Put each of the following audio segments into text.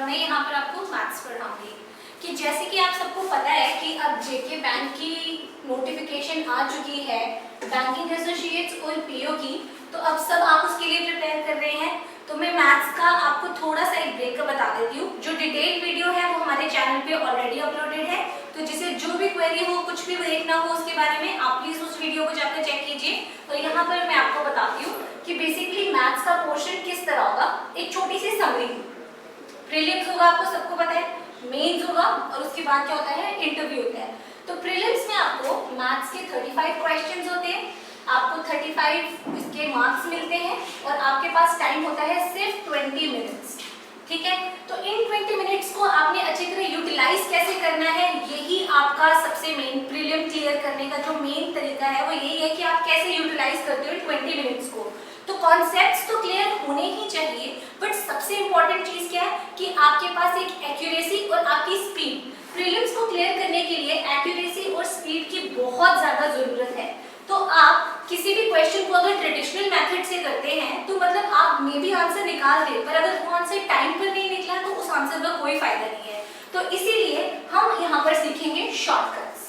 और मैं यहाँ पर आपको मैथ्स पढ़ाऊंगी। कि जैसे कि आप सबको पता है कि अब जेके बैंक की नोटिफिकेशन आ चुकी है, बैंकिंग एसोसिएट्स और पीओ की, तो अब सब आप उसके लिए प्रिपेयर कर रहे हैं। तो मैं मैथ्स का आपको थोड़ा सा एक ब्रेक बता देती हूँ। जो डिटेल वीडियो है वो हमारे चैनल पे ऑलरेडी अपलोडेड है, तो जिसे जो भी क्वेरी हो, कुछ भी देखना हो उसके बारे में, आप प्लीज उस वीडियो को जाकर चेक कीजिए। तो यहाँ पर मैं आपको बताती हूँ कि बेसिकली मैथ्स का पोर्शन किस तरह होगा। एक छोटी सी समरी, प्रीलिम्स होगा, आपको सबको पता है, मेंस होगा और उसके बाद क्या होता है, इंटरव्यू होता है। तो प्रीलिम्स में आपको मैथ्स के 35 क्वेश्चंस होते हैं, आपको 35 इसके मार्क्स मिलते हैं और आपके पास टाइम होता है सिर्फ 20 मिनट्स। ठीक है, तो इन 20 मिनट्स को आपने अच्छी तरह यूटिलाइज कैसे करना है, यही आपका सबसे मेन प्रीलिम क्लियर करने का जो मेन तरीका है वो यही है कि आप कैसे यूटिलाइज करते हो 20 मिनट्स को। तो कॉन्सेप्ट्स तो क्लियर होने ही चाहिए, बट सबसे इंपॉर्टेंट चीज क्या है कि आपके पास एक एक्यूरेसी और आपकी स्पीड। प्रीलिम्स को क्लियर करने के लिए एक्यूरेसी और स्पीड की बहुत ज्यादा जरूरत है। तो आप किसी भी क्वेश्चन को अगर ट्रेडिशनल मेथड से करते हैं तो मतलब आप मे भी आंसर निकाल दे, पर अगर वो आंसर टाइम पर नहीं निकला तो उस आंसर का कोई फायदा नहीं है। तो इसीलिए हम यहाँ पर सीखेंगे शॉर्टकट्स।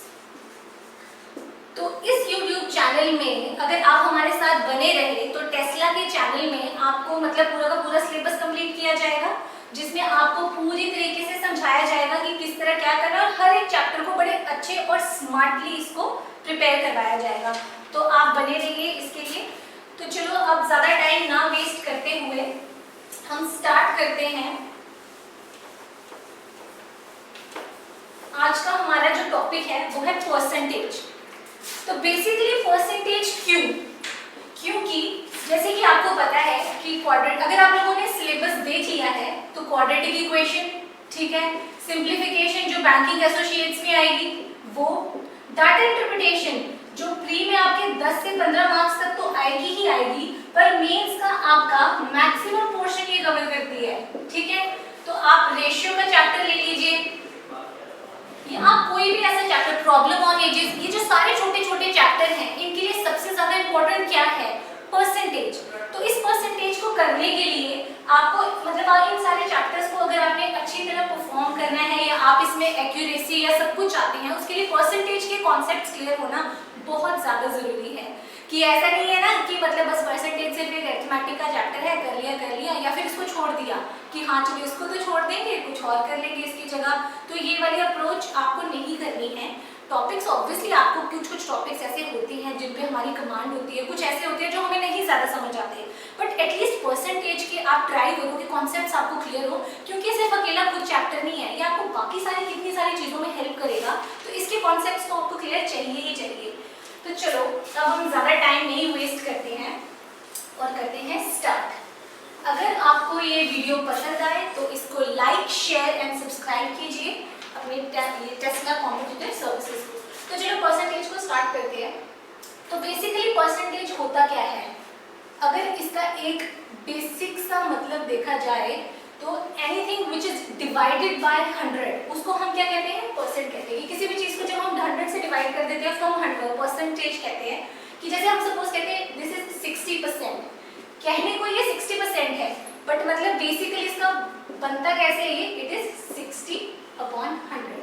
तो इस YouTube चैनल में अगर आप हमारे साथ बने रहे तो टेस्ला के चैनल में आपको मतलब पूरा का पूरा सिलेबस कंप्लीट किया जाएगा, जिसमें आपको पूरी तरीके से समझाया जाएगा कि किस तरह क्या करना है और हर एक चैप्टर को बड़े अच्छे और स्मार्टली इसको प्रिपेयर करवाया जाएगा। तो आप बने रहिए इसके लिए। तो चलो अब ज्यादा टाइम ना वेस्ट करते हुए हम स्टार्ट करते हैं। आज का हमारा जो टॉपिक है वो है परसेंटेज। तो बेसिकली परसेंटेज क्यों? क्योंकि जैसे कि आपको पता है कि क्वाड्रेटिक, अगर आप लोगों ने सिलेबस देख लिया है तो क्वाड्रेटिक इक्वेशन, ठीक है, सिंप्लीफिकेशन जो बैंकिंग एसोसिएट्स में आएगी वो, डाटा इंटरप्रिटेशन जो प्री में आपके 10 से 15 मार्क्स तक तो आएगी ही आएगी, पर मेंस का आपका मैक्सिमम पोर्शन ये कवर करती है। ठीक है, तो आप रेशियो का चैप्टर ले लीजिए या आप कोई भी ऐसा चैप्टर, प्रॉब्लम ऑन एजेस, ये जो सारे छोटे छोटे चैप्टर हैं इनके लिए सबसे ज्यादा इंपॉर्टेंट क्या है, परसेंटेज। तो इस परसेंटेज को करने के लिए आपको मतलब इन सारे चैप्टर्स को अगर आपने अच्छी तरह परफॉर्म करना है या आप इसमें एक्यूरेसी या सब कुछ चाहते हैं, उसके लिए परसेंटेज के कॉन्सेप्ट्स क्लियर होना बहुत ज्यादा जरूरी है। कि ऐसा नहीं है ना कि मतलब बस परसेंटेज सिर्फ एक अरिथमेटिक का चैप्टर है, कर लिया या फिर इसको छोड़ दिया कि हाँ चलिए इसको तो छोड़ देंगे, कुछ और कर लेंगे इसकी जगह। तो ये वाली अप्रोच आपको नहीं करनी है। टॉपिक्स ऑब्वियसली आपको कुछ टॉपिक्स ऐसे होते हैं जिन पे हमारी कमांड होती है, कुछ ऐसे होते हैं जो हमें नहीं ज़्यादा समझ आते, बट एटलीस्ट परसेंटेज के आप ट्राई करो कि कॉन्सेप्ट्स आपको क्लियर हो, क्योंकि सिर्फ अकेला कुछ चैप्टर नहीं है, ये आपको बाकी सारी कितनी सारी चीज़ों में हेल्प करेगा। तो इसके कॉन्सेप्ट्स तो आपको क्लियर चाहिए ही चाहिए। तो चलो अब हम ज़्यादा टाइम नहीं वेस्ट करते हैं और करते हैं स्टार्ट। अगर आपको ये वीडियो पसंद आए तो इसको लाइक, शेयर एंड सब्सक्राइब कीजिए अपने टेस्ला कॉम्पिटिटिव सर्विसेज को। तो चलो परसेंटेज को स्टार्ट करते हैं। तो बेसिकली परसेंटेज होता क्या है, अगर इसका एक बेसिक सा मतलब देखा जाए तो anything which is divided by 100 उसको हम क्या कहते हैं, परसेंट कहते हैं। किसी भी चीज को जब हम 100 से डिवाइड कर देते हैं उसको हम 100 परसेंटेज कहते हैं। कि जैसे हम सपोज कहते हैं दिस इज 60%, कहने को ये 60% है, बट मतलब बेसिकली इसका बनता कैसे है, ये इट इज 60/100।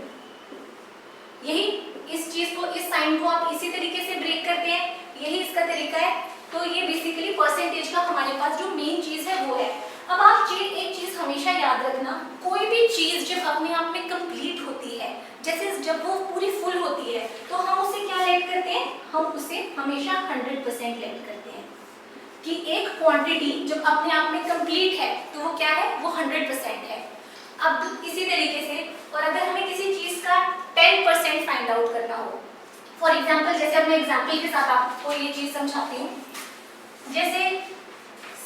यही इस चीज को, इस साइन को आप इसी तरीके से ब्रेक करते हैं, यही इसका तरीका है। तो ये बेसिकली परसेंटेज का हमारे पास जो मेन चीज है वो है। अब आप एक चीज हमेशा याद रखना, कोई भी चीज जब अपने आप में कंप्लीट होती है, जैसे जब वो पूरी फुल होती है तो हम उसे क्या लेट करते हैं, हम उसे हमेशा 100% लेट करते हैं। कि एक क्वांटिटी जब अपने आप में कंप्लीट है तो वो क्या है, वो 100% है। अब इसी तरीके से, और अगर हमें किसी चीज का 10% फाइंड आउट करना हो, फॉर एग्जाम्पल जैसे अब मैं एग्जाम्पल के साथ आपको ये चीज समझाती हूँ। जैसे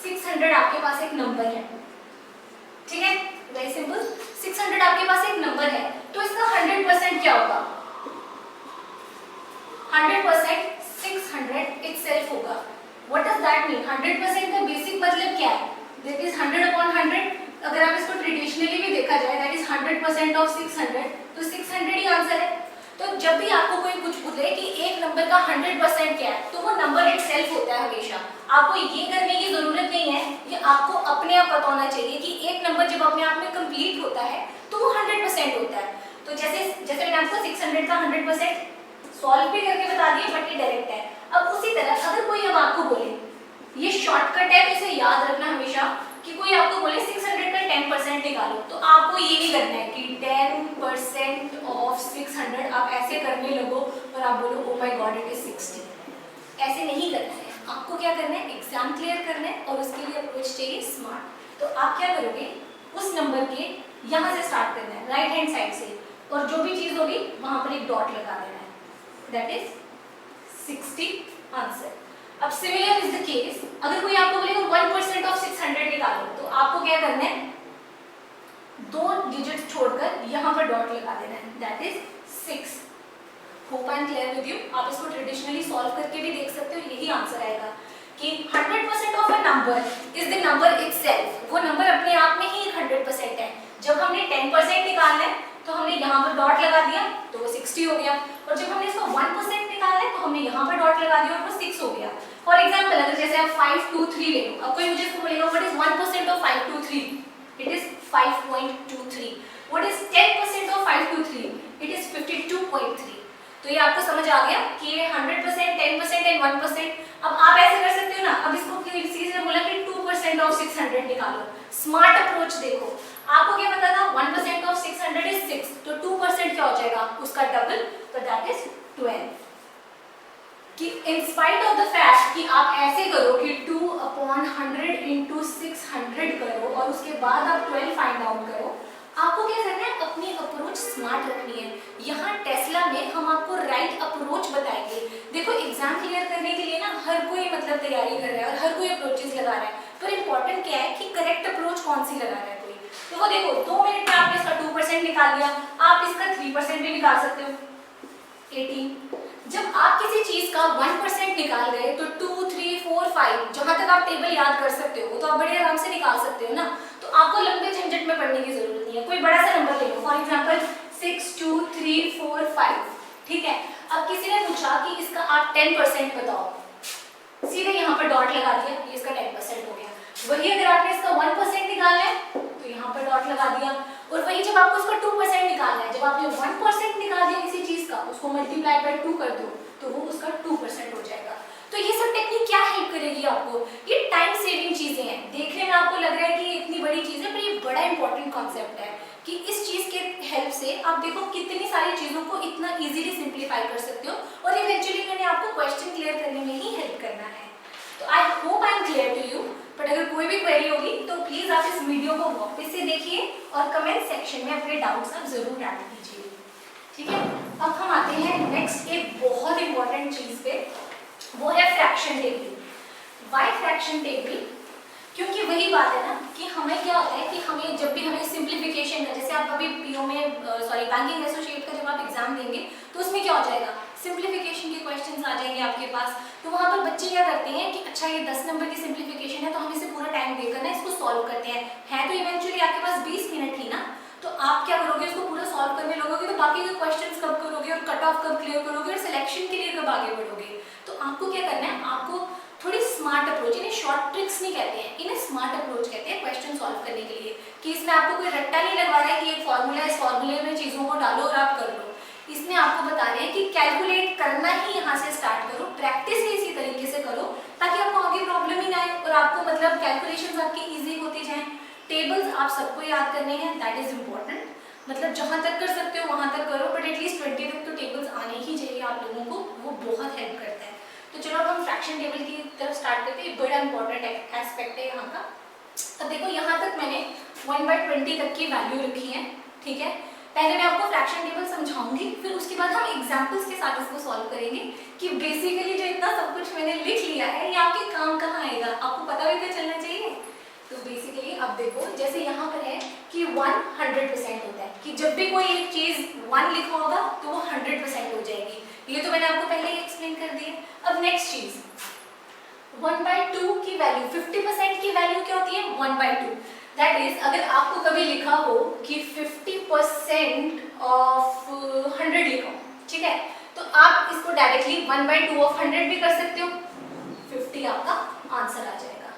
600 आपके पास एक नंबर है, ठीक है, वेरी सिंपल, 600 आपके पास एक नंबर है, तो इसका 100% क्या होगा, 100% 600 itself होगा। What does that mean? 100% का बेसिक मतलब क्या है, that is 100/100। अगर आप इसको ट्रेडिशनली भी देखा जाए that is 100% of 600, तो 600 ही आंसर है। तो जब भी आपको कोई कुछ बोले कि एक नंबर का 100% क्या है, तो वो नंबर इटसेल्फ होता है हमेशा। आपको ये करने की जरूरत नहीं है, ये आपको अपने आप पता होना चाहिए कि एक नंबर जब अपने आप में कंप्लीट होता है तो वो 100% होता है। तो जैसे मैंने आपको 600 का 100% सॉल्व भी करके बता दिया, बट ये डायरेक्ट है। अब उसी तरह अगर कोई अब आपको बोले, ये शॉर्टकट है तो इसे याद रखना हमेशा, कि कोई आपको बोले 600 का 10% निकालो, तो आपको ये नहीं करना है कि 10% ऑफ 600 आप ऐसे करने लगो और आप बोलो oh my God it is 60। ऐसे नहीं करना है, आपको क्या करना है, एग्जाम क्लियर करना है और उसके लिए अप्रोच चाहिए स्मार्ट। तो आप क्या करोगे, उस नंबर के यहाँ से स्टार्ट करना है, राइट हैंड साइड से, और जो भी चीज होगी वहां पर एक डॉट लगा देना है, दैट इज 60 आंसर। अब सिमिलर इज द केस, अगर कोई आपको बोलेगा 1% ऑफ 600 निकालो, तो आपको क्या करना है, 2 डिजिट छोड़कर यहाँ पर डॉट लगा देना है, that is 6। Hope I am clear with you. आप इसको ट्रेडिशनली सॉल्व करके भी देख सकते हो, यही आंसर आएगा कि 100% of a number is the number itself. वो नंबर अपने आप में ही 100% है। जब हमने 10% निकालना है तो हमने यहाँ पर डॉट लगा दिया तो वो 60 हो गया, और जब हमने इसको 1% निकालना है तो हमने यहाँ पर डॉट लगा दिया और वो 6 हो गया। फॉर एग्जाम्पल, अगर जैसे आप 523 ले लो, अब कोई मुझे इसको बोलेगा what is 1% of 523, it is 5.23। What is 10% of 523, it is 52.3। तो ये आपको समझ आ गया कि ये 100%, 10% एंड 1%। अब आप ऐसे कर सकते हो ना, अब इसको किसी ने बोला कि 2% ऑफ 600 निकालो, स्मार्ट अप्रोच देखो। आपको क्या पता था, 1% ऑफ 600 इज 6, तो 2% क्या हो जाएगा, उसका डबल, तो दैट इज 12। कि in spite of the fact कि आप ऐसे करो कि 2/100 इंटू 600 करो और उसके बाद आप 12 फाइंड आउट करो, आपको क्या करना है, अपनी अप्रोच स्मार्ट रखनी है। यहाँ टेस्ला में हम आपको राइट अप्रोच बताएंगे। देखो एग्जाम क्लियर करने के लिए ना हर कोई मतलब तैयारी कर रहा है और हर कोई अप्रोचेस लगा रहा है, पर इंपॉर्टेंट क्या है कि करेक्ट अप्रोच कौन सी लगा रहा है कोई। तो वो देखो 2 मिनट में आपने इसका 2% निकाल लिया, आप इसका 3% भी निकाल सकते हो, 18। जब आप किसी चीज का 1% निकाल गए तो 2, 3, 4, 5 जहां तक आप टेबल याद कर सकते हो वो तो आप बड़े आराम से निकाल सकते हो ना। तो आपको लंबे झंझट में पढ़ने की जरूरत नहीं है। कोई बड़ा सा नंबर ले लो, फॉर एग्जांपल 6, 2, 3, 4, 5, ठीक है। अब किसी ने पूछा कि इसका आप 10% बताओ, सीधे यहाँ पर डॉट लगा दिया, ये इसका 10% हो गया। वही अगर आपने इसका 1% निकालना है तो यहाँ पर डॉट लगा दिया, और वही जब आपको इसका 2% निकालना है, जब आपने 1% निकाल दिया किसी चीज का, उसको मल्टीप्लाई बाय 2 कर दो तो वो उसका 2% हो जाएगा। तो ये सब टेक्निक क्या हेल्प करेगी आपको, ये टाइम सेविंग चीजें हैं। देखने में आपको लग रहा है कि ये इतनी बड़ी चीज है, पर ये बड़ा इंपॉर्टेंट कॉन्सेप्ट है कि इस चीज के हेल्प से आप देखो कितनी सारी चीजों को इतना इजीली सिंप्लीफाई कर सकते हो, और इवेंचुअली मैंने आपको क्वेश्चन क्लियर करने में ही हेल्प करना है। तो I hope I am clear to you. But अगर कोई भी क्वेरी होगी तो प्लीज आप इस वीडियो को वापस से देखिए और कमेंट सेक्शन में अपने डाउट्स आप जरूर ऐड कीजिए, ठीक है। अब हम आते हैं नेक्स्ट एक बहुत इंपॉर्टेंट चीज पे, वो है fraction table. Why fraction table? क्योंकि वही बात है ना कि हमें क्या होता है कि हमें जब भी हमें सिंप्लीफिकेशन का, जैसे आप अभी पीओ में बैंकिंग एसोसिएट का जब आप एग्जाम देंगे तो उसमें क्या हो जाएगा, सिंप्लीफिकेशन के क्वेश्चंस आ जाएंगे आपके पास। तो वहाँ पर बच्चे क्या करते हैं कि अच्छा ये 10 नंबर की सिंप्लीफिकेशन है तो हम इसे पूरा टाइम देकर ना इसको सॉल्व करते हैं, है तो इवेंचुअली आपके पास 20 मिनट ही ना, तो आप क्या करोगे, इसको पूरा सॉल्व करने लगोगे तो बाकी के क्वेश्चंस कब करोगे और कट ऑफ कब क्लियर करोगे और सिलेक्शन के लिए कब आगे बढ़ोगे। तो आपको क्या करना है, आपको थोड़ी स्मार्ट अप्रोच, इन्हें शॉर्ट ट्रिक्स नहीं कहते हैं, इन्हें स्मार्ट अप्रोच कहते हैं क्वेश्चन सॉल्व करने के लिए। कि इसमें आपको कोई रट्टा नहीं लगवा रहा है कि एक फॉर्मूला है, इस फॉर्मूले में चीजों को डालो और आप कर लो। इसमें आपको बता रहे हैं कि कैलकुलेट करना ही यहाँ से स्टार्ट करो, प्रैक्टिस ही इसी तरीके से करो ताकि आपको आगे प्रॉब्लम ही ना आए और आपको मतलब कैलकुलेशंस आपकी इजी होती जाएं। टेबल्स आप सबको याद करने हैं, दैट इज इम्पोर्टेंट। मतलब जहाँ तक कर सकते हो वहाँ तक करो, बट एटलीस्ट 20 तक तो टेबल्स आने ही चाहिए आप लोगों को, वो बहुत हेल्प करता है। तो चलो अब हम फ्रैक्शन टेबल की तरफ स्टार्ट करते हैं, बड़ा इंपॉर्टेंट एस्पेक्ट है यहाँ का। अब देखो यहाँ तक मैंने 1/20 तक की वैल्यू रखी है, ठीक है। पहले मैं आपको फ्रैक्शन टेबल समझाऊंगी, फिर उसके बाद हम एग्जांपल्स के साथ इसको सॉल्व करेंगे कि बेसिकली जो इतना सब कुछ मैंने लिख लिया है ये आपके काम कहाँ आएगा, आपको पता भी तो चलना चाहिए। तो बेसिकली अब देखो जैसे यहाँ पर है कि 100% होता है कि जब भी कोई एक चीज 1 लिखा होगा तो वो 100% हो जाएगी, ये तो मैंने आपको पहले ही एक्सप्लेन कर दिया। अब नेक्स्ट चीज 1/2 की वैल्यू, 50% की वैल्यू क्या होती है, 1/2। दैट इज अगर आपको कभी लिखा हो कि 50% ऑफ 100 लिखो, ठीक है, तो आप इसको डायरेक्टली 1/2 ऑफ 100 भी कर सकते हो, 50 आपका आंसर आ जाएगा।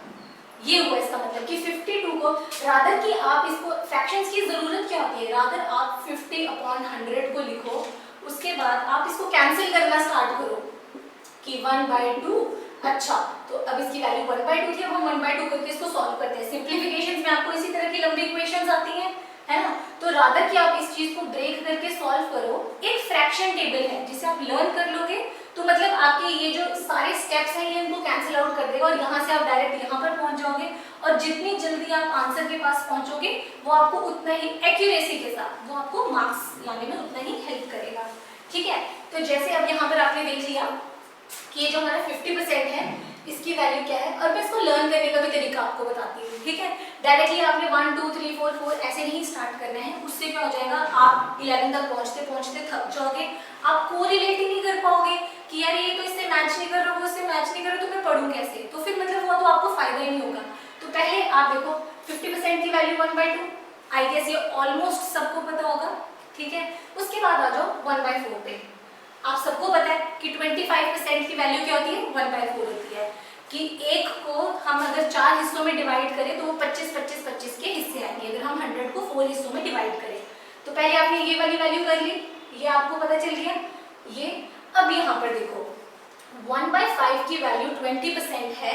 ये हुआ इसका मतलब कि 52 को रादर कि आप इसको फ्रैक्शंस की जरूरत क्या होती है, रादर आप 50/100 को लिखो, उसके बाद आप इसको कैंसिल करना स्टार्ट करो कि 1/2। अच्छा, तो अब इसकी वैल्यू 1/2 थी, अब हम 1/2 करके इसको सॉल्व करते हैं। सिंप्लीफिकेशंस में आपको इसी तरह की लंबी इक्वेशंस आती हैं, है ना। तो रादर कि आप इस चीज को ब्रेक करके सॉल्व करो, एक फ्रैक्शन टेबल है जिसे आप लर्न कर लोगे तो मतलब आपके ये जो सारे स्टेप्स हैं ये इनको कैंसिल आउट कर देगा और यहाँ से आप डायरेक्ट यहाँ पर पहुंच जाओगे और जितनी जल्दी आप आंसर के पास पहुंचोगे वो आपको उतना ही एक्यूरेसी के साथ वो आपको मार्क्स लाने में उतना ही हेल्प करेगा, ठीक है। तो जैसे अब यहाँ पर आपने देख लिया कि ये जो हमारा 50% है इसकी वैल्यू क्या है, और मैं इसको लर्न करने का भी तरीका आपको बताती हूँ, ठीक है। डायरेक्टली आपने 1 2 3 4 4 ऐसे नहीं स्टार्ट करना है, उससे क्या हो जाएगा आप 11 तक पहुँचते पहुँचते थक जाओगे, आप कोरिलेट ही नहीं कर पाओगे कि यार ये तो इससे मैच नहीं कर रहा, वो इससे मैच नहीं कर रहा, तो मैं पढ़ूँ कैसे, तो फिर मतलब वो तो आपको फायदा ही नहीं होगा। तो पहले आप देखो 50% की वैल्यू 1/2, आई गेस ये ऑलमोस्ट सबको पता होगा, ठीक है। उसके बाद आ जाओ 1/4 पे। आप सबको पता है कि 25% की वैल्यू क्या होती है, 1/4 होती है, कि एक को हम अगर 4 हिस्सों में डिवाइड करें तो वो 25-25-25 के हिस्से आएंगे, अगर हम 100 को 4 हिस्सों में डिवाइड करें। तो पहले आपने ये वाली वैल्यू कर ली, ये आपको पता चल गया ये। अब यहाँ पर देखो 1/5 की वैल्यू 20% है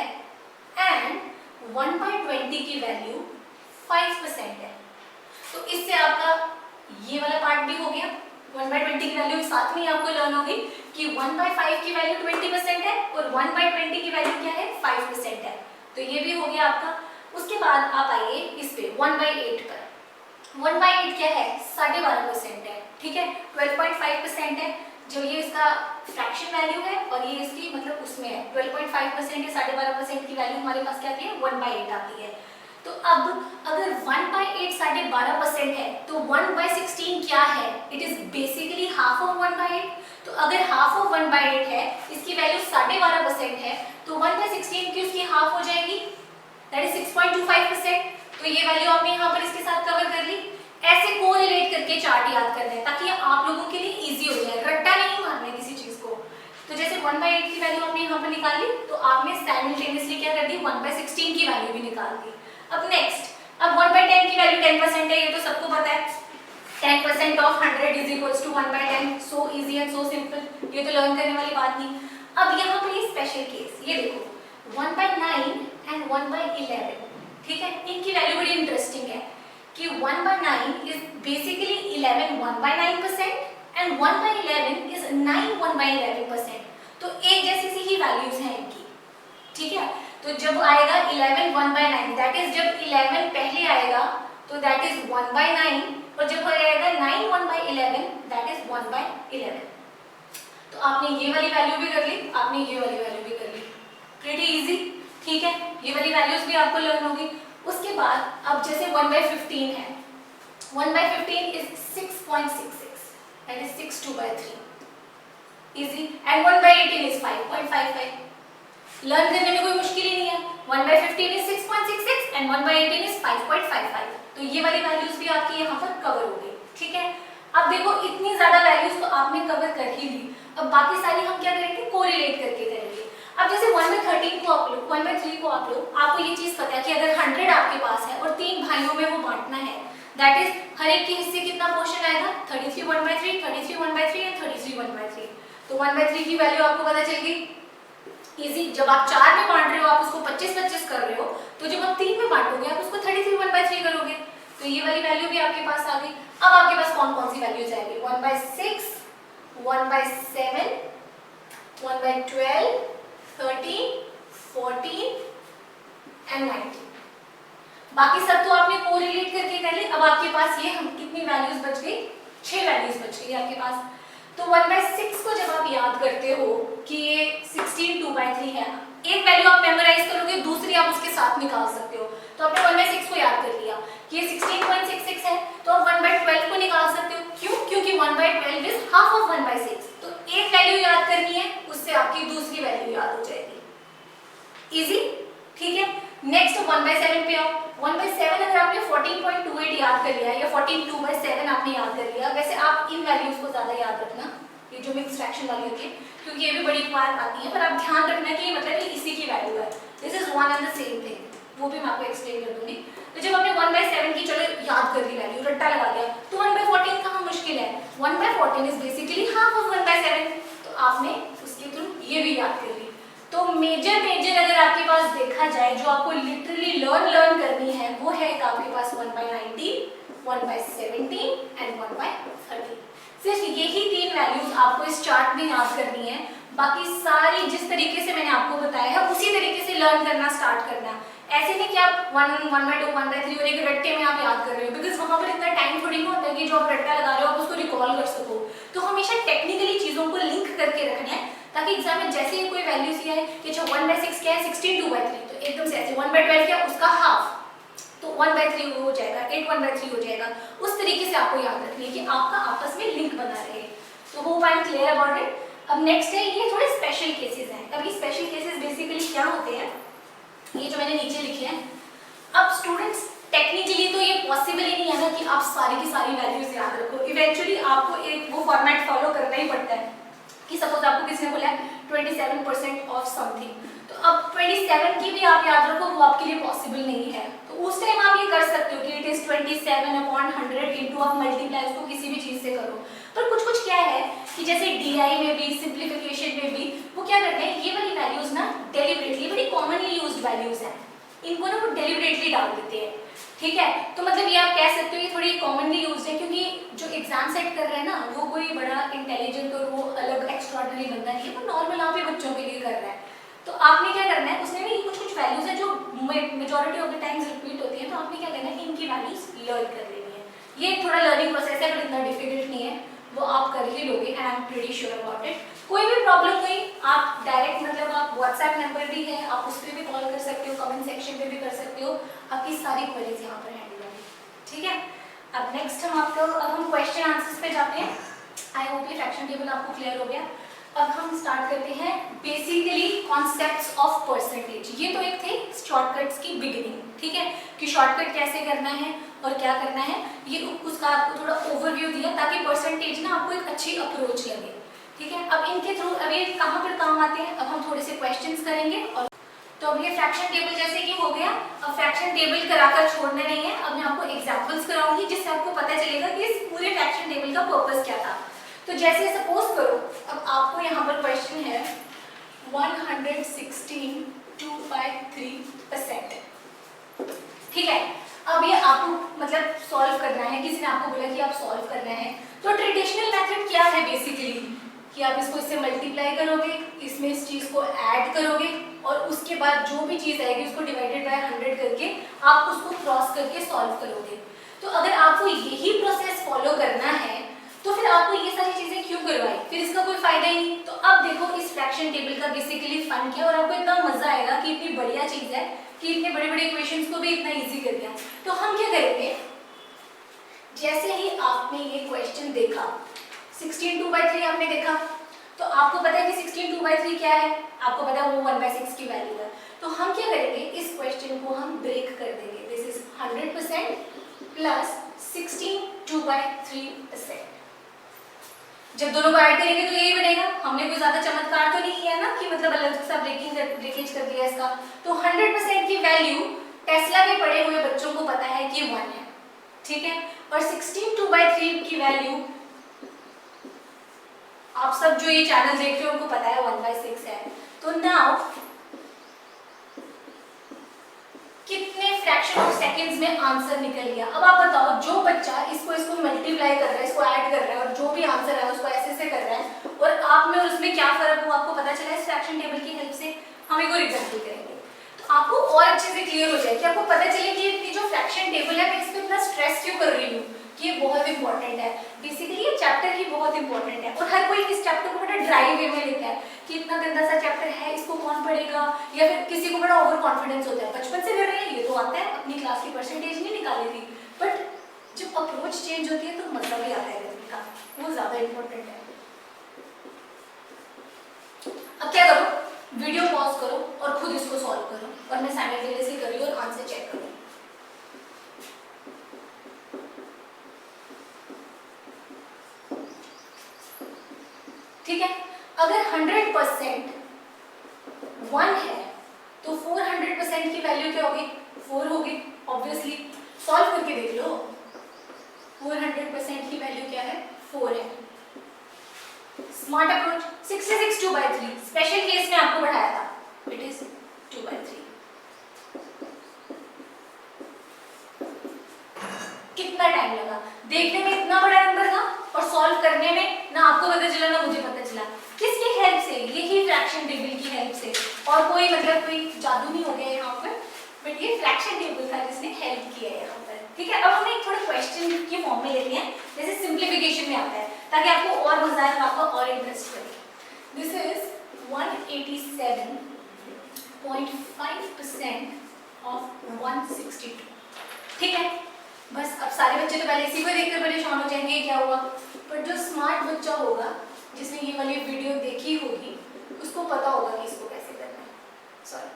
एंड 1/20 की वैल्यू 5% है, तो इससे आपका ये वाला पार्ट भी हो गया। 1/20 की वैल्यू साथ में आपको लर्न होगी कि 1/5 की वैल्यू 20% है और 1/20 की वैल्यू क्या है, 5% है, तो ये भी हो गया आपका। उसके बाद आप आइए इस पे 1/8 पर। 1/8 क्या है, 12.5% है, ठीक है। 12.5% है जो ये इसका फ्रैक्शन वैल्यू है और ये इसकी मतलब उसमें है 12.5% है, 12.5% की वैल्यू हमारे पास क्या आती है, 1/8 आती है। तो अब अगर 1/8 12.5% है तो 1/16 क्या है, it is basically half of 1/8। तो अगर हाफ ऑफ 1/8 है, इसकी वैल्यू 12.5% है, तो 1/16 की उसकी हाफ हो जाएगी, दैट इज 6.25%। तो ये वैल्यू आपने यहाँ पर इसके साथ कवर कर ली। ऐसे कोरिलेट करके चार्ट याद करना है ताकि आप लोगों के लिए इजी हो जाए, रट्टा नहीं मारना है किसी चीज को। तो जैसे 1/8 की वैल्यू आपने यहाँ पर निकाल ली, तो आपने साइमल्टेनियसली क्या कर दी, 1/16 की वैल्यू भी निकाल दी। अब नेक्स्ट, अब 1/10 की वैल्यू 10% है, ये तो सबको पता है। 10% of 100 is equals to 1/10, so easy and so simple, ये तो लर्न करने वाली बात नहीं। अब यहाँ पर ये स्पेशल केस, ये देखो 1/9 एंड 1/11, ठीक है, इनकी वैल्यू बड़ी इंटरेस्टिंग है कि 1/9 इज बेसिकली 11 1/9% एंड 1/11 इज 9 1/11%। तो एक जैसी सी ही वैल्यूज हैं इनकी, ठीक है। तो जब आएगा 11 1/9, दैट इज जब 11 पहले आएगा तो दैट इज 1/9, और जब आएगा 9 1/11 दैट इज 1/11। तो आपने ये वाली वैल्यू भी कर ली, आपने ये वाली वैल्यू भी कर ली, प्रीटी इजी, ठीक है। ये वाली वैल्यूज भी आपको लर्न होगी। उसके बाद अब जैसे 1/15 है, 1/15 is 6.66, that is 6/2/3, easy. And 1/18 is 5.55, learn करने में कोई मुश्किल ही नहीं है। 1/15 इज 6.66 एंड 1/18 इज 5.55, तो ये वाली वैल्यूज भी आपकी यहाँ पर कवर हो गई, ठीक है। अब देखो इतनी ज्यादा वैल्यूज तो आपने कवर कर ही ली, अब बाकी सारी हम क्या करेंगे, कोरिलेट करके करेंगे। अब जैसे 1/13 को आप लोग, 1/3 को आप लोग, आपको ये चीज पता है कि अगर 100 आपके पास है और 3 भाइयों में वो बांटना है, दैट इज हर एक के हिस्से कितना पोर्शन आएगा, 33 1/3, 33 1/3 एंड 33 1/3। तो 1/3 की वैल्यू आपको पता चल गई, इजी। जब आप 4 में बांट रहे हो, आप उसको 25-25 कर रहे हो, तो जब आप 3 में बांटोगे आप उसको 33 1/3 करोगे, तो ये वाली वैल्यू भी आपके पास आ गई। अब आपके पास कौन कौन सी वैल्यूज आएगी, 1/6, 1/7, 1/12, 13, 14 एंड 19। बाकी सब तो आपने कोरिलेट करके कर ली। अब आपके पास ये हम कितनी वैल्यूज बच गई, 6 वैल्यूज बच गई आपके पास। तो 1/6 को जब आप याद करते हो कि ये 16 2/3 है, एक वैल्यू आप मेमोराइज करोगे, दूसरी आप उसके साथ निकाल सकते हो। तो आपने 1/6 को याद कर लिया कि ये 16.66 है, तो आप 1/12 को निकाल सकते हो। क्यों, क्योंकि 1/12 इज हाफ ऑफ 1/6। तो एक वैल्यू याद करनी है, उससे आपकी दूसरी वैल्यू याद हो जाएगी, इजी, ठीक है। नेक्स्ट 1/7 पे आओ। 1/7 अगर आपने 14.28 याद कर लिया या 14 2/7 आपने याद कर लिया, वैसे आप इन वैल्यूज को ज्यादा याद रखना ये जो मिक्स फ्रैक्शन वाली होती है, क्योंकि ये भी बड़ी बार आती है, पर आप ध्यान रखना कि मतलब ये इसी की वैल्यू है, this is one and the same thing, वो भी मैं आपको एक्सप्लेन कर दूंगी। तो जब आपने 1/7 की चलो याद कर ली वैल्यू, रट्टा लगा दिया, तो 1/14 कहाँ मुश्किल है, 1/14 इज बेसिकली हाफ ऑफ 1/7, तो आपने उसके थ्रू ये भी याद कर ली। तो मेजर अगर आपके पास देखा जाए जो आपको लिटरली लर्न करनी है, वो है एक आपके पास 1/19, 1/17 एंड 1/30। सिर्फ यही 3 वैल्यूज आपको इस चार्ट में याद करनी है, बाकी सारी जिस तरीके से मैंने आपको बताया है उसी तरीके से लर्न करना स्टार्ट करना है। ऐसे नहीं कि आप 1, 1/2, 1/3 और एक रट्टे में आप याद कर रहे हो, बिकॉज वहां पर इतना टाइम थोड़ी ना होता है कि जो आप रट्टा लगा रहे हो आप उसको रिकॉल कर सको। तो हमेशा टेक्निकली चीजों को लिंक करके रखना है, ताकि एग्जाम में जैसे ही कोई वैल्यू सी आए कि अच्छा 1/6 क्या है, 16 2/3, तो एकदम से ऐसे 1/12 क्या उसका हाफ, तो 1/3 हो जाएगा, 8 1/3 हो जाएगा। उस तरीके से आपको याद रखनी है कि आपका आपस में लिंक बना रहे। तो hope I am clear about it. अब नेक्स्ट है, ये थोड़े स्पेशल केसेस हैं। अब ये स्पेशल केसेस बेसिकली क्या होते हैं, ये जो मैंने नीचे लिखे हैं। अब स्टूडेंट्स टेक्निकली तो ये पॉसिबल ही नहीं है ना कि आप सारी की सारी वैल्यूज याद रखो, इवेंचुअली आपको एक वो फॉर्मेट फॉलो करना ही पड़ता है कि सपोज आपको किसी ने बोला है 27% ऑफ समथिंग, तो अब 27 की भी आप याद रखो, वो आपके लिए पॉसिबल नहीं है। तो उस टाइम आप ये कर सकते हो कि इट इज 27/100 इंटू आप मल्टीप्लाई उसको किसी भी चीज से करो। पर कुछ क्या है कि जैसे डीआई में भी, सिंप्लीफिकेशन में भी वो क्या करते हैं, ये वाली वैल्यूज ना डेलिबरेटली, बड़ी कॉमनली यूज्ड वैल्यूज हैं, इनको ना वो डेलिबरेटली डाल देते हैं, ठीक है। तो मतलब ये आप कह सकते हो ये थोड़ी कॉमनली यूज्ड है, क्योंकि जो एग्जाम सेट कर रहे हैं ना वो कोई बड़ा इंटेलिजेंट और वो अलग एक्स्ट्राऑर्डिनरी बंदा नहीं है, वो नॉर्मल आप ही बच्चों के लिए कर रहा है। तो आपने क्या करना है, उसमें भी कुछ वैल्यूज है जो majority of the times repeat होती है, तो आपने क्या करना है, इनकी वैल्यूज लर्न कर लेनी है। ये थोड़ा लर्निंग प्रोसेस है, बट इतना डिफिकल्ट नहीं है, वो आप कर ही लोगे and I am pretty sure about it. कोई भी प्रॉब्लम हुई आप डायरेक्ट मतलब आप व्हाट्सएप नंबर भी है, आप उस पर भी कॉल कर सकते हो, कमेंट सेक्शन पे भी कर सकते हो, आपकी सारी क्वेरीज यहाँ पर हैंडल होंगी, ठीक है। अब नेक्स्ट अब हम क्वेश्चन आंसर्स पे जाते हैं। आई होप ये फ्रैक्शन टेबल आपको क्लियर हो गया। अब हम स्टार्ट करते हैं बेसिकली कॉन्सेप्ट्स ऑफ परसेंटेज। ये तो एक थे शॉर्टकट्स की बिगिनिंग, ठीक है, कि शॉर्टकट कैसे करना है और क्या करना है, ये उसका आपको थोड़ा ओवरव्यू दिया ताकि परसेंटेज ना आपको एक अच्छी अप्रोच लगे, ठीक है। अब इनके थ्रू अब ये कहाँ पर काम आते हैं, अब हम थोड़े से क्वेश्चंस करेंगे। और तो अब ये फ्रैक्शन टेबल जैसे कि हो गया, अब फ्रैक्शन टेबल कराकर छोड़ना नहीं है, अब मैं आपको एग्जांपल्स कराऊंगी जिससे आपको पता चलेगा कि इस पूरे फ्रैक्शन टेबल का पर्पस क्या था। तो जैसे सपोज करो अब आपको यहाँ पर क्वेश्चन है 116 2/3%, ठीक है। अब ये आपको मतलब सॉल्व करना है, किसी ने आपको बोला कि आप सॉल्व करना है, तो ट्रेडिशनल मेथड क्या है बेसिकली कि आप इसको इससे मल्टीप्लाई करोगे, इसमें इस चीज को ऐड करोगे और उसके बाद जो भी चीज आएगी उसको डिवाइडेड बाय 100 करके आप उसको क्रॉस करके सॉल्व करोगे। तो अगर आपको यही प्रोसेस फॉलो करना है तो फिर आपको ये सारी चीजें क्यों करवाई, फिर इसका कोई फायदा ही नहीं। तो अब देखो इस फ्रैक्शन टेबल का बेसिकली फन क्या, और आपको इतना मजा आएगा कि इतनी बढ़िया चीज है कि इतने बड़े बड़े इक्वेशंस को भी इतना इजी कर दिया। तो हम क्या करेंगे, जैसे ही आपने ये क्वेश्चन देखा 16 2/3 आपने देखा, तो आपको पता है कि 16 2/3 क्या है, आपको पता है वो 1/6 की वैल्यू है। तो हम क्या करेंगे, इस क्वेश्चन को हम ब्रेक कर देंगे, दिस इज 100% प्लस 16 2/3%। जब दोनों को ऐड करेंगे तो यही बनेगा। हमने कोई ज्यादा चमत्कार तो नहीं किया ना कि मतलब अलग सा ब्रेकेज कर दिया इसका। तो 100% की वैल्यू टेस्ला के पढ़े हुए बच्चों को पता है कि 1 है, ठीक है। और 16 2/3 की वैल्यू आप सब जो ये चैनल देख रहे हो उनको पता है 1/6 है। तो नाउ कितने फ्रैक्शन ऑफ सेकंड्स में आंसर निकल गया। अब आप बताओ, जो बच्चा इसको मल्टीप्लाई कर रहा है, इसको ऐड कर रहा है और जो भी आंसर है उसको ऐसे कर रहा है, और आप में और उसमें क्या फर्क हो आपको पता चला इस फ्रैक्शन टेबल की हेल्प से। हम एक और एग्जांपल करेंगे तो आपको और अच्छे से क्लियर हो जाए कि आपको पता चले कि जो फ्रैक्शन टेबल है मैं इस पर इतना स्ट्रेस क्यों कर रही हूँ, कि ये बहुत इंपॉर्टेंट है। बेसिकली ये चैप्टर ही बहुत इंपॉर्टेंट है और हर कोई इस चैप्टर को बड़ा ड्राई वे में लेता है कि इतना गंदा सा चैप्टर है, इसको कौन पढ़ेगा, या फिर किसी को बड़ा ओवर कॉन्फिडेंस होता है बचपन से कर रहे हैं ये तो आता है, अपनी क्लास की परसेंटेज नहीं निकाली थी, बट जब अप्रोच चेंज होती है तो मजा भी आता है करने का, वो ज्यादा इंपॉर्टेंट है। अब क्या करो, वीडियो पॉज करो और खुद इसको सॉल्व करो और मैं साइमल्टेनियसली कर रही हूँ और आंसर चेक करो। 100% 1 है तो 400% की वैल्यू क्या होगी? 4 होगी ऑब्वियसली। सॉल्व करके देख लो, 400% की वैल्यू क्या है? 4 है। स्मार्ट अप्रोच 66 2/3, स्पेशल केस में आपको बढ़ाया था, इट इज 2/3। कितना टाइम लगा? देखने में इतना बड़ा नंबर था और सॉल्व करने में ना आपको पता चला ना मुझे पता चला। किसकी हेल्प से? यही फ्रैक्शन टेबल की हेल्प से। और कोई मतलब कोई जादू नहीं हो गया यहाँ पर, बट ये फ्रैक्शन टेबल था जिसने हेल्प किया है यहाँ पर। ठीक है, अब हम एक थोड़ा क्वेश्चन के फॉर्म में लेते हैं, जैसे सिंप्लीफिकेशन में आता है, ताकि आपको और मजा आए और आपका और इंटरेस्ट करे। This is 187.5% of 162। ठीक है, बस अब सारे बच्चे तो पहले इसी को देखकर परेशान हो जाएंगे क्या हुआ, पर जो स्मार्ट बच्चा होगा जिसने ये वाली वीडियो देखी होगी उसको पता होगा कि इसको कैसे करना है। Sorry,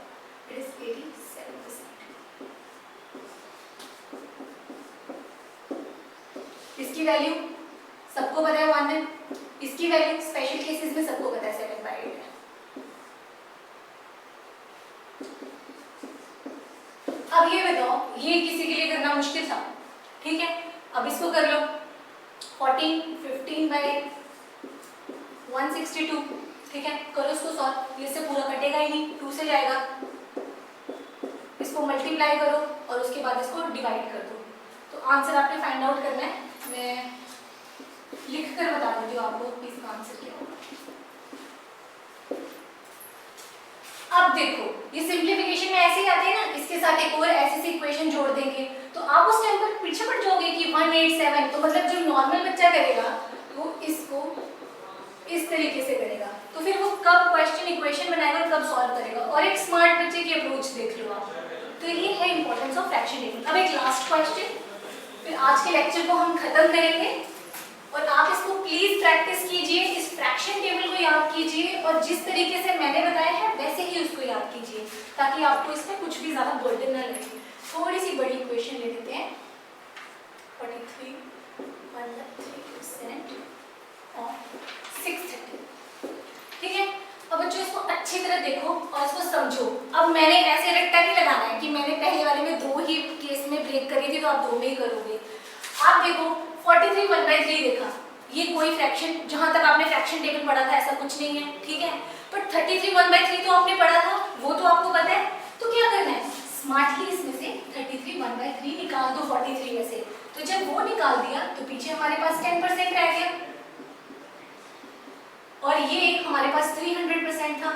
it is 87%। इसकी वैल्यू सबको पता है 1 है, इसकी वैल्यू स्पेशल केसेस में सबको पता है 7/8 है। अब ये बताओ, ये किसी के लिए करना मुश्किल था, ठीक है, अब इसको कर लो 15/162। ठीक है, करो इसको सॉल्व, ये से पूरा कटेगा ही नहीं, 2 से जाएगा, इसको मल्टीप्लाई करो और उसके बाद इसको डिवाइड कर दो। तो आंसर आपने फाइंड आउट करना है, मैं लिख कर बता देती हूँ आपको कि इसका आंसर क्या होगा। अब देखो, ये सिंप्लीफिकेशन में ऐसे ही आते हैं ना, इसके साथ एक और ऐसी सी इक्वेशन जोड़ देंगे तो आप उस टाइम पर पीछे पड़ जाओगे कि 187, तो मतलब जो नॉर्मल बच्चा करेगा वो इसको इस तरीके से करेगा, तो फिर वो कब क्वेश्चन इक्वेशन बनाएगा और कब सॉल्व करेगा। और एक स्मार्ट बच्चे की अप्रोच देख लो आप, तो ये है इंपॉर्टेंस ऑफ फ्रैक्शन टेबल। अब एक लास्ट क्वेश्चन, फिर आज के लेक्चर को हम खत्म करेंगे और आप इसको प्लीज प्रैक्टिस कीजिए, इस फ्रैक्शन टेबल को याद कीजिए और जिस तरीके से मैंने बताया है वैसे ही उसको याद कीजिए, ताकि आपको इसमें कुछ भी ज्यादा बर्डन ना लगे। थोड़ी सी बड़ी इक्वेशन ले लेते हैं, 43 ऑफ 630। ठीक है, अब बच्चों इसको अच्छी तरह देखो और इसको समझो। अब मैंने ऐसे रट्टा नहीं लगाना है कि मैंने पहले वाले में 2 ही केस में ब्रेक करी थी तो आप 2 में ही करोगे। आप देखो 43 1/3 देखा, ये कोई फ्रैक्शन, जहां तक आपने फ्रैक्शन टेबल पढ़ा था ऐसा कुछ नहीं है, ठीक है, पर 33 1/3 तो आपने पढ़ा था, वो तो आपको पता है। तो क्या करना है, स्मार्टली इसमें से 33 1/3 निकाल दो 43 में से। तो जब वो निकाल दिया तो पीछे हमारे पास 10% रह गया और ये हमारे पास 300% था।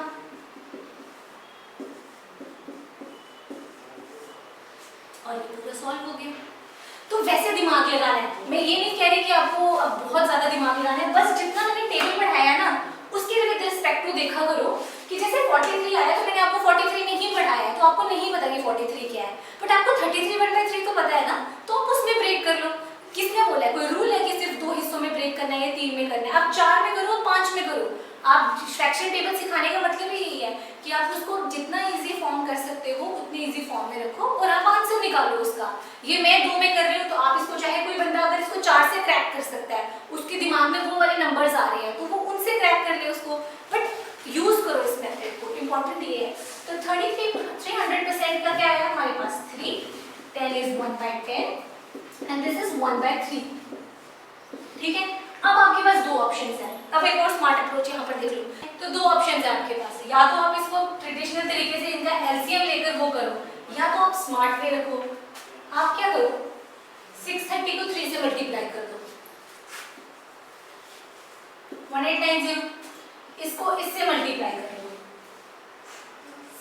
और ये पूरा सॉल्व हो गया। तो वैसे दिमाग लगाना है, मैं ये नहीं कह रही कि आपको अब बहुत ज्यादा दिमाग लगाना है, बस जितना मैंने टेबल पढ़ाया ना उसके रिस्पेक्ट टू देखा करो कि जैसे 43 आया तो मैंने आपको 43 नहीं पढ़ाया तो आपको नहीं पता कि 43 क्या है, बट आपको 33 1/3 तो पता है ना, तो आप उसमें ब्रेक कर लो। किसने बोला है, कोई रूल है कि सिर्फ 2 हिस्सों में ब्रेक करना है या 3 में करना है? आप 4 में करो, 5 में करो। आप फ्रैक्शन टेबल सिखाने का मतलब ही यही है कि आप उसको जितना इजी फॉर्म कर सकते हो उतनी इजी फॉर्म में रखो और आप आंसर निकालो उसका। ये मैं 2 में कर रही हूँ तो आप इसको, चाहे कोई बंदा अगर इसको 4 से क्रैक कर सकता है, उसके दिमाग में वो वाले नंबर्स आ रहे हैं तो वो उनसे क्रैक कर ले उसको, बट यूज करो इस मेथड को, इंपॉर्टेंट ये है। तो 300% का क्या आया हमारे पास 3, 10 is 1/10 एंड दिस इज 1/3। ठीक है, अब आपके पास 2 ऑप्शंस हैं। अब एक और स्मार्ट अप्रोच यहाँ पर देख लो, तो 2 ऑप्शंस हैं आपके पास, या तो आप इसको ट्रेडिशनल तरीके से इनका एलसीएम लेकर वो करो, या तो आप स्मार्ट वे रखो। आप क्या करो, 630 को 3 से मल्टीप्लाई कर दो, 1890, इसको इससे मल्टीप्लाई कर दो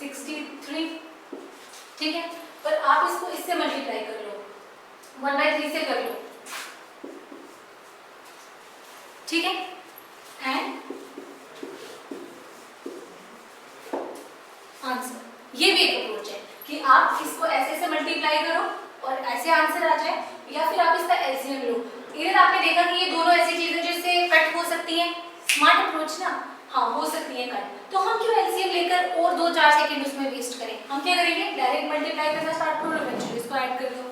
63, ठीक है, पर आप इसको इससे मल्टीप्लाई कर लो, 1/3 से कर लो, ठीक है, एंड आंसर। ये भी एक अप्रोच है कि आप इसको ऐसे से मल्टीप्लाई करो और ऐसे आंसर आ जाए, या फिर आप इसका एलसीएम लो। इधर आपने देखा कि ये दोनों ऐसी चीजें जिससे कट हो सकती हैं, स्मार्ट अप्रोच ना, हाँ हो सकती है कट, तो हम क्यों एलसीएम लेकर और 2-4 सेकंड उसमें वेस्ट करें, हम क्या करेंगे, डायरेक्ट मल्टीप्लाई करना स्टार्ट करो, इवेंचुअली इसको ऐड कर दो।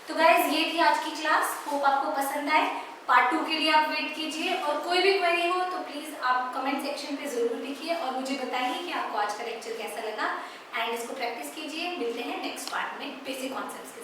तो गाइज ये थी आज की क्लास, होप आपको पसंद आए। पार्ट 2 के लिए आप वेट कीजिए, और कोई भी क्वेरी हो तो प्लीज़ आप कमेंट सेक्शन पे ज़रूर लिखिए और मुझे बताइए कि आपको आज का लेक्चर कैसा लगा, एंड इसको प्रैक्टिस कीजिए। मिलते हैं नेक्स्ट पार्ट में बेसिक कॉन्सेप्ट्स।